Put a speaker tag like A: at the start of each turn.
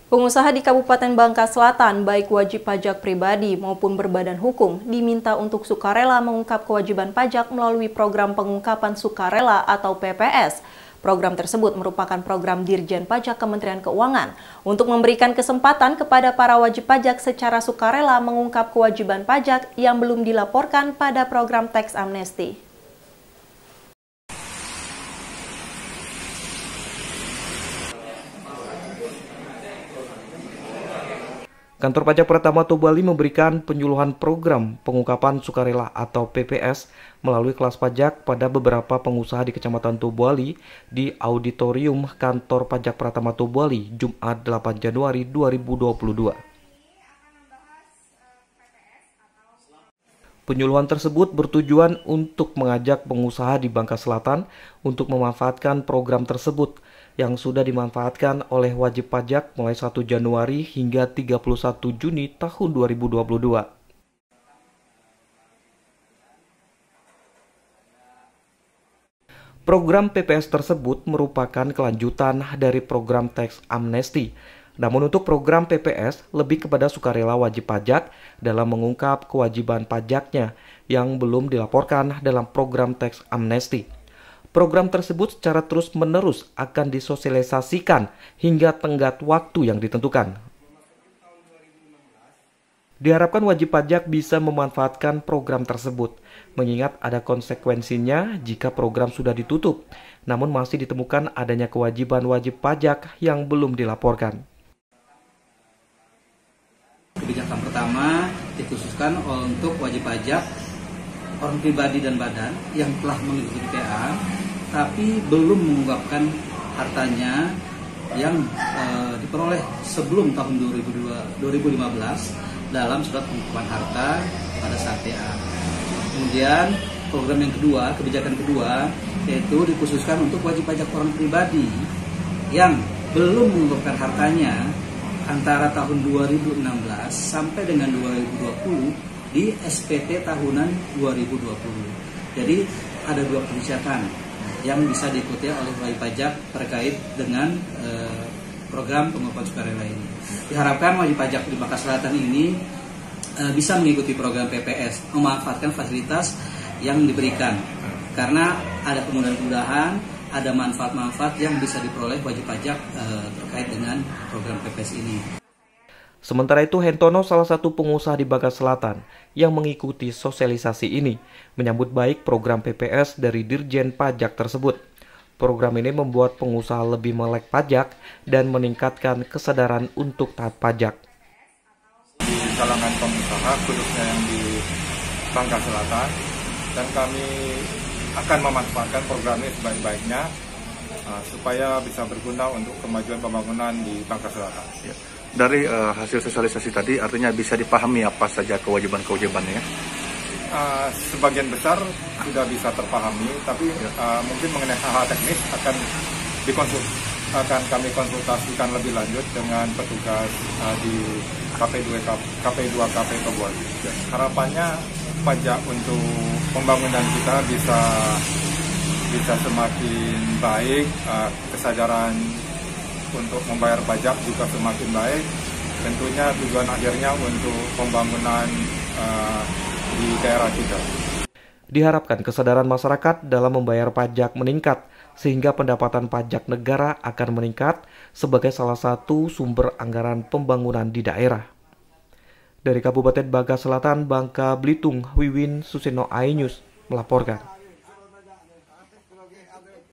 A: Pengusaha di Kabupaten Bangka Selatan, baik wajib pajak pribadi maupun berbadan hukum, diminta untuk sukarela mengungkap kewajiban pajak melalui program pengungkapan sukarela atau PPS. Program tersebut merupakan program Dirjen Pajak Kementerian Keuangan untuk memberikan kesempatan kepada para wajib pajak secara sukarela mengungkap kewajiban pajak yang belum dilaporkan pada program Tax Amnesty.
B: Kantor Pajak Pratama Tobali memberikan penyuluhan program pengungkapan sukarela atau PPS melalui kelas pajak pada beberapa pengusaha di Kecamatan Tobali di Auditorium Kantor Pajak Pratama Tobali, Jumat 8 Januari 2022. Penyuluhan tersebut bertujuan untuk mengajak pengusaha di Bangka Selatan untuk memanfaatkan program tersebut yang sudah dimanfaatkan oleh wajib pajak mulai 1 Januari hingga 31 Juni tahun 2022. Program PPS tersebut merupakan kelanjutan dari program Tax Amnesty. Namun untuk program PPS lebih kepada sukarela wajib pajak dalam mengungkap kewajiban pajaknya yang belum dilaporkan dalam program Tax Amnesty. Program tersebut secara terus-menerus akan disosialisasikan hingga tenggat waktu yang ditentukan. Diharapkan wajib pajak bisa memanfaatkan program tersebut, mengingat ada konsekuensinya jika program sudah ditutup, namun masih ditemukan adanya kewajiban wajib pajak yang belum dilaporkan.
C: Kebijakan pertama dikhususkan untuk wajib pajak orang pribadi dan badan yang telah mengikuti PA tapi belum mengungkapkan hartanya yang diperoleh sebelum tahun 2015 dalam surat pengungkapan harta pada saat PA. Kemudian program yang kedua, kebijakan kedua, yaitu dikhususkan untuk wajib pajak orang pribadi yang belum mengungkapkan hartanya antara tahun 2016 sampai dengan 2020 di SPT tahunan 2020. Jadi ada dua kebijakan yang bisa diikuti oleh wajib pajak terkait dengan program pengungkapan sukarela ini. Diharapkan wajib pajak di Bangka Selatan ini bisa mengikuti program PPS, memanfaatkan fasilitas yang diberikan. Karena ada kemudahan-kemudahan, ada manfaat-manfaat yang bisa diperoleh wajib pajak terkait dengan program PPS ini.
B: Sementara itu, Hentono, salah satu pengusaha di Bangka Selatan yang mengikuti sosialisasi ini, menyambut baik program PPS dari Dirjen Pajak tersebut. Program ini membuat pengusaha lebih melek pajak dan meningkatkan kesadaran untuk taat pajak.
D: Di kalangan pengusaha, khususnya yang di Bangka Selatan, dan kami akan memanfaatkan program ini sebaik-baiknya supaya bisa berguna untuk kemajuan pembangunan di Bangka Selatan.
E: Ya. Dari hasil sosialisasi tadi artinya bisa dipahami apa saja kewajiban-kewajibannya?
D: Sebagian besar sudah bisa terpahami, tapi mungkin mengenai hal-hal teknis akan kami konsultasikan lebih lanjut dengan petugas di KP2KP Tobali. Harapannya pajak untuk pembangunan kita bisa semakin baik, kesadaran untuk membayar pajak juga semakin baik. Tentunya tujuan akhirnya untuk pembangunan di daerah kita.
B: Diharapkan kesadaran masyarakat dalam membayar pajak meningkat, sehingga pendapatan pajak negara akan meningkat sebagai salah satu sumber anggaran pembangunan di daerah. Dari Kabupaten Bangka Selatan, Bangka Belitung, Wiwin Susino, iNews melaporkan.